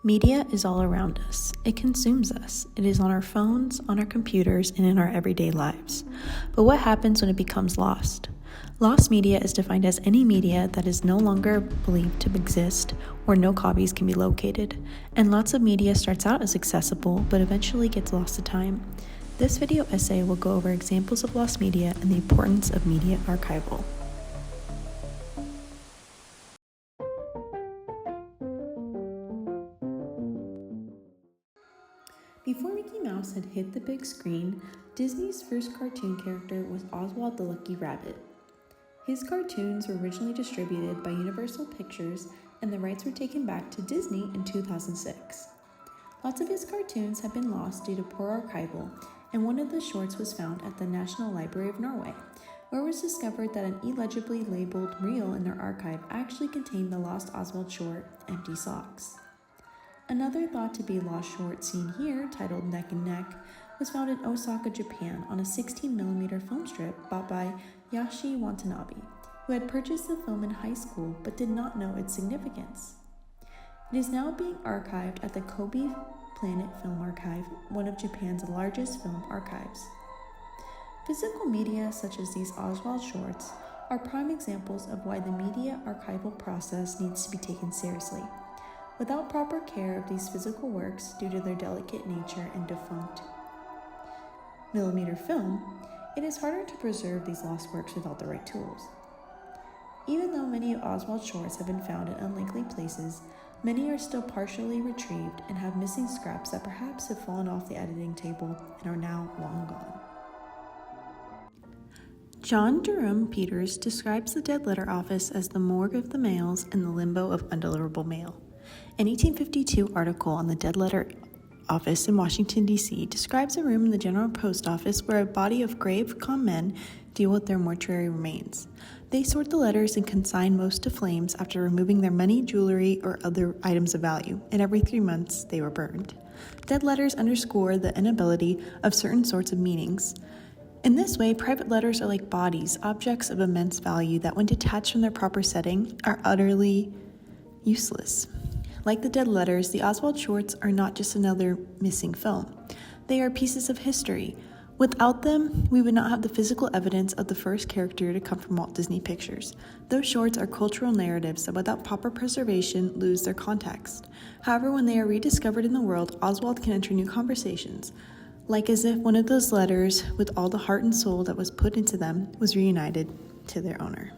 Media is all around us. It consumes us. It is on our phones, on our computers, and in our everyday lives. But what happens when it becomes lost? Lost media is defined as any media that is no longer believed to exist or no copies can be located. And lots of media starts out as accessible, but eventually gets lost to time. This video essay will go over examples of lost media and the importance of media archival. Before Mickey Mouse had hit the big screen, Disney's first cartoon character was Oswald the Lucky Rabbit. His cartoons were originally distributed by Universal Pictures, and the rights were taken back to Disney in 2006. Lots of his cartoons have been lost due to poor archival, and one of the shorts was found at the National Library of Norway, where it was discovered that an illegibly labeled reel in their archive actually contained the lost Oswald short, Empty Socks. Another thought to be lost short seen here, titled Neck and Neck, was found in Osaka, Japan on a 16mm film strip bought by Yashi Watanabe, who had purchased the film in high school but did not know its significance. It is now being archived at the Kobe Planet Film Archive, one of Japan's largest film archives. Physical media such as these Oswald shorts are prime examples of why the media archival process needs to be taken seriously. Without proper care of these physical works due to their delicate nature and defunct millimeter film, it is harder to preserve these lost works without the right tools. Even though many of Oswald's shorts have been found in unlikely places, many are still partially retrieved and have missing scraps that perhaps have fallen off the editing table and are now long gone. John Jerome Peters describes the Dead Letter Office as the morgue of the mails and the limbo of undeliverable mail. An 1852 article on the Dead Letter Office in Washington, D.C. describes a room in the General Post Office where a body of grave con men deal with their mortuary remains. They sort the letters and consign most to flames after removing their money, jewelry, or other items of value, and every 3 months they were burned. Dead letters underscore the inability of certain sorts of meanings. In this way, private letters are like bodies, objects of immense value that when detached from their proper setting are utterly useless. Like the dead letters, the Oswald shorts are not just another missing film. They are pieces of history. Without them, we would not have the physical evidence of the first character to come from Walt Disney Pictures. Those shorts are cultural narratives that without proper preservation lose their context. However, when they are rediscovered in the world, Oswald can enter new conversations, like as if one of those letters, with all the heart and soul that was put into them, was reunited to their owner.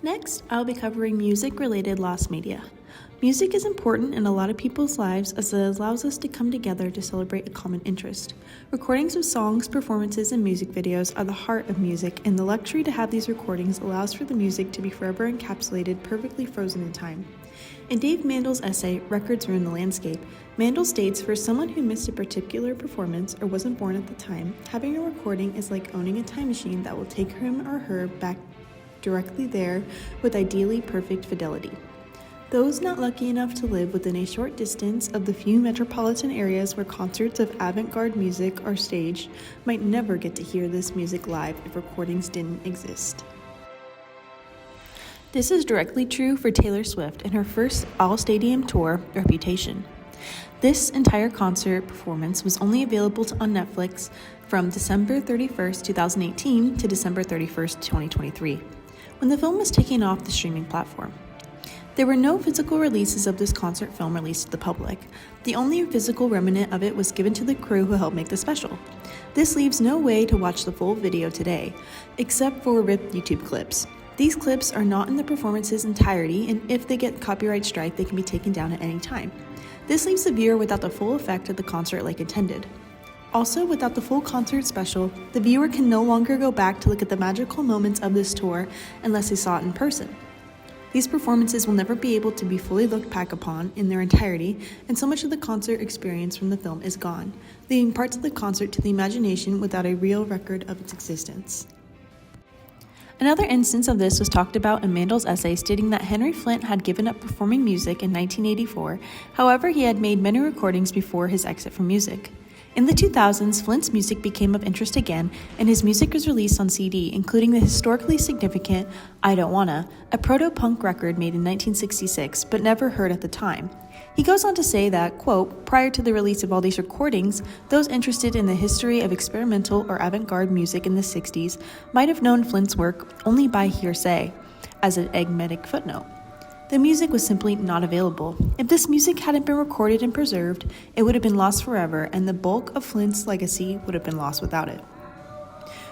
Next, I'll be covering music-related lost media. Music is important in a lot of people's lives as it allows us to come together to celebrate a common interest. Recordings of songs, performances, and music videos are the heart of music, and the luxury to have these recordings allows for the music to be forever encapsulated, perfectly frozen in time. In Dave Mandel's essay, Records Ruin the Landscape, Mandel states, for someone who missed a particular performance or wasn't born at the time, having a recording is like owning a time machine that will take him or her back directly there with ideally perfect fidelity. Those not lucky enough to live within a short distance of the few metropolitan areas where concerts of avant-garde music are staged might never get to hear this music live if recordings didn't exist. This is directly true for Taylor Swift and her first all-stadium tour, Reputation. This entire concert performance was only available on Netflix from December 31st, 2018 to December 31st, 2023. When the film was taken off the streaming platform. There were no physical releases of this concert film released to the public. The only physical remnant of it was given to the crew who helped make the special. This leaves no way to watch the full video today, except for ripped YouTube clips. These clips are not in the performance's entirety, and if they get copyright strike, they can be taken down at any time. This leaves the viewer without the full effect of the concert like intended. Also, without the full concert special, the viewer can no longer go back to look at the magical moments of this tour unless they saw it in person. These performances will never be able to be fully looked back upon in their entirety, and so much of the concert experience from the film is gone, leaving parts of the concert to the imagination without a real record of its existence. Another instance of this was talked about in Mandel's essay, stating that Henry Flint had given up performing music in 1984, however he had made many recordings before his exit from music. In the 2000s, Flint's music became of interest again, and his music was released on CD, including the historically significant I Don't Wanna, a proto-punk record made in 1966, but never heard at the time. He goes on to say that, quote, prior to the release of all these recordings, those interested in the history of experimental or avant-garde music in the 60s might have known Flint's work only by hearsay, as an enigmatic footnote. The music was simply not available. If this music hadn't been recorded and preserved, it would have been lost forever, and the bulk of Flint's legacy would have been lost without it.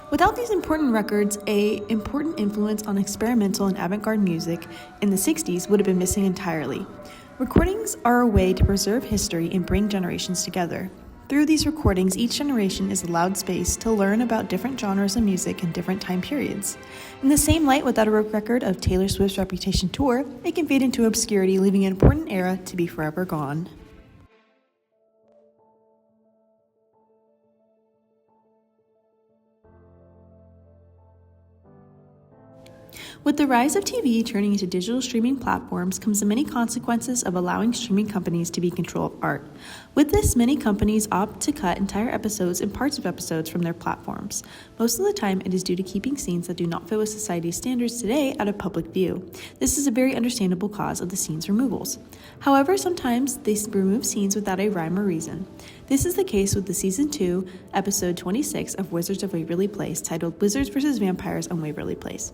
Without these important records, an important influence on experimental and avant-garde music in the 60s would have been missing entirely. Recordings are a way to preserve history and bring generations together. Through these recordings, each generation is allowed space to learn about different genres of music in different time periods. In the same light, without a record of Taylor Swift's Reputation tour, it can fade into obscurity, leaving an important era to be forever gone. With the rise of TV turning into digital streaming platforms comes the many consequences of allowing streaming companies to be in control of art. With this, many companies opt to cut entire episodes and parts of episodes from their platforms. Most of the time, it is due to keeping scenes that do not fit with society's standards today out of public view. This is a very understandable cause of the scenes removals. However, sometimes they remove scenes without a rhyme or reason. This is the case with the Season 2, Episode 26 of Wizards of Waverly Place, titled Wizards vs. Vampires on Waverly Place.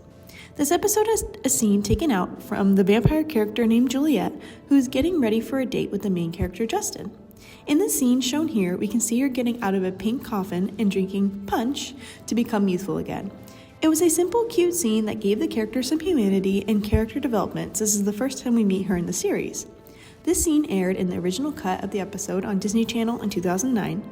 This episode has a scene taken out from the vampire character named Juliet, who is getting ready for a date with the main character Justin. In the scene shown here, we can see her getting out of a pink coffin and drinking punch to become youthful again. It was a simple, cute scene that gave the character some humanity and character development, since this is the first time we meet her in the series. This scene aired in the original cut of the episode on Disney Channel in 2009,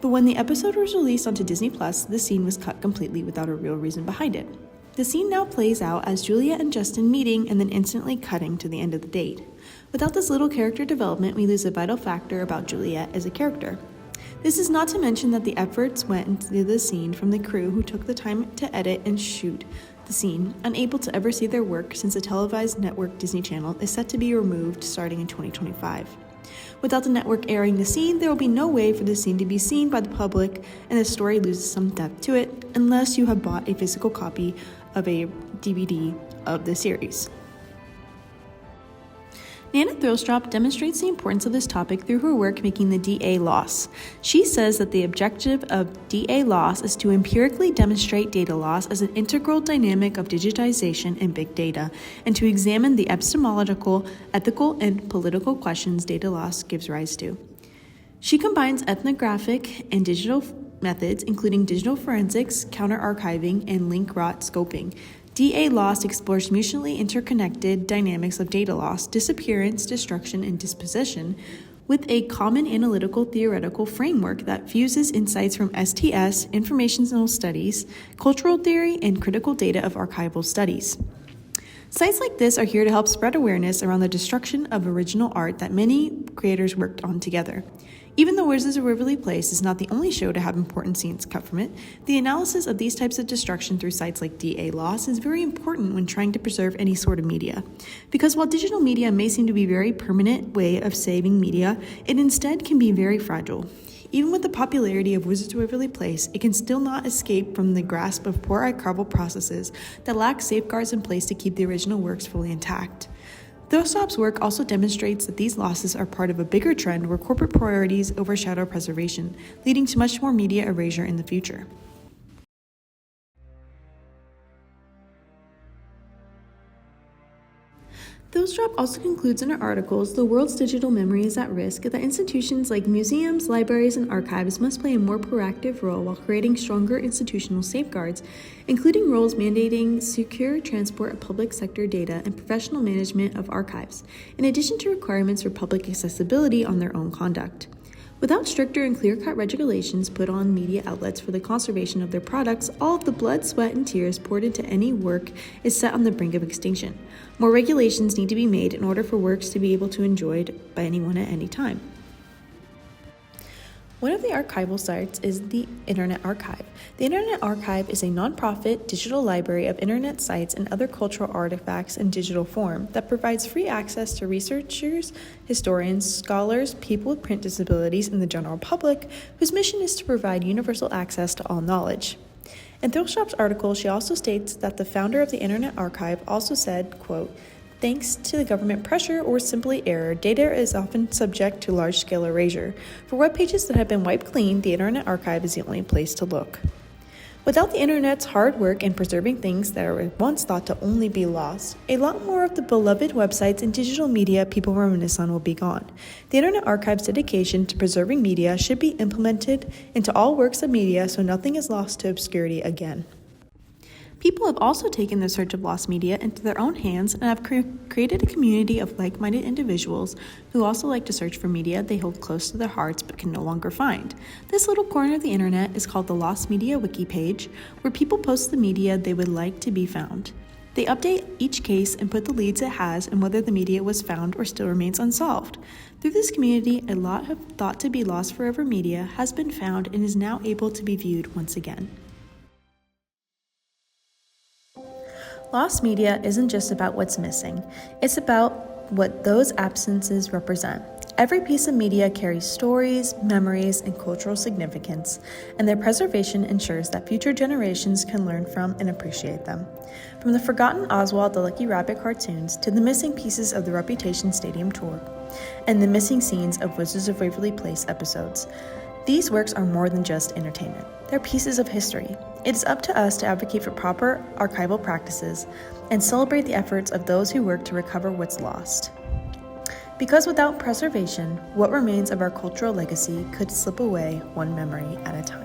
but when the episode was released onto Disney+, this scene was cut completely without a real reason behind it. The scene now plays out as Juliet and Justin meeting and then instantly cutting to the end of the date. Without this little character development, we lose a vital factor about Juliet as a character. This is not to mention that the efforts went into the scene from the crew who took the time to edit and shoot the scene, unable to ever see their work since the televised network Disney Channel is set to be removed starting in 2025. Without the network airing the scene, there will be no way for the scene to be seen by the public, and the story loses some depth to it unless you have bought a physical copy of a DVD of the series. Nana Thrilstrup demonstrates the importance of this topic through her work making the DA loss. She says that the objective of DA loss is to empirically demonstrate data loss as an integral dynamic of digitization and big data, and to examine the epistemological, ethical, and political questions data loss gives rise to. She combines ethnographic and digital methods, including digital forensics, counter-archiving, and link-rot scoping. DA loss explores mutually interconnected dynamics of data loss, disappearance, destruction, and disposition with a common analytical theoretical framework that fuses insights from STS, informational studies, cultural theory, and critical data of archival studies. Sites like this are here to help spread awareness around the destruction of original art that many creators worked on together. Even though Wizards of Waverly Place is not the only show to have important scenes cut from it, the analysis of these types of destruction through sites like DA Loss is very important when trying to preserve any sort of media. Because while digital media may seem to be a very permanent way of saving media, it instead can be very fragile. Even with the popularity of Wizards of Waverly Place, it can still not escape from the grasp of poor archival processes that lack safeguards in place to keep the original works fully intact. Thrilstrup's work also demonstrates that these losses are part of a bigger trend where corporate priorities overshadow preservation, leading to much more media erasure in the future. Thrilstrup also concludes in her articles, the world's digital memory is at risk, that institutions like museums, libraries, and archives must play a more proactive role while creating stronger institutional safeguards, including roles mandating secure transport of public sector data and professional management of archives, in addition to requirements for public accessibility on their own conduct. Without stricter and clear-cut regulations put on media outlets for the conservation of their products, all of the blood, sweat, and tears poured into any work is set on the brink of extinction. More regulations need to be made in order for works to be able to be enjoyed by anyone at any time. One of the archival sites is the Internet Archive. The Internet Archive is a nonprofit digital library of internet sites and other cultural artifacts in digital form that provides free access to researchers, historians, scholars, people with print disabilities, and the general public, whose mission is to provide universal access to all knowledge. In Thrillshop's article, she also states that the founder of the Internet Archive also said, quote, "Thanks to the government pressure or simply error, data is often subject to large-scale erasure. For web pages that have been wiped clean, the Internet Archive is the only place to look." Without the Internet's hard work in preserving things that were once thought to only be lost, a lot more of the beloved websites and digital media people reminisce on will be gone. The Internet Archive's dedication to preserving media should be implemented into all works of media so nothing is lost to obscurity again. People have also taken the search of lost media into their own hands and have created a community of like-minded individuals who also like to search for media they hold close to their hearts but can no longer find. This little corner of the internet is called the Lost Media Wiki page, where people post the media they would like to be found. They update each case and put the leads it has and whether the media was found or still remains unsolved. Through this community, a lot of thought to be lost forever media has been found and is now able to be viewed once again. Lost media isn't just about what's missing, it's about what those absences represent. Every piece of media carries stories, memories, and cultural significance, and their preservation ensures that future generations can learn from and appreciate them. From the forgotten Oswald the Lucky Rabbit cartoons to the missing pieces of the Reputation Stadium tour, and the missing scenes of Wizards of Waverly Place episodes, these works are more than just entertainment. They're pieces of history. It is up to us to advocate for proper archival practices and celebrate the efforts of those who work to recover what's lost. Because without preservation, what remains of our cultural legacy could slip away one memory at a time.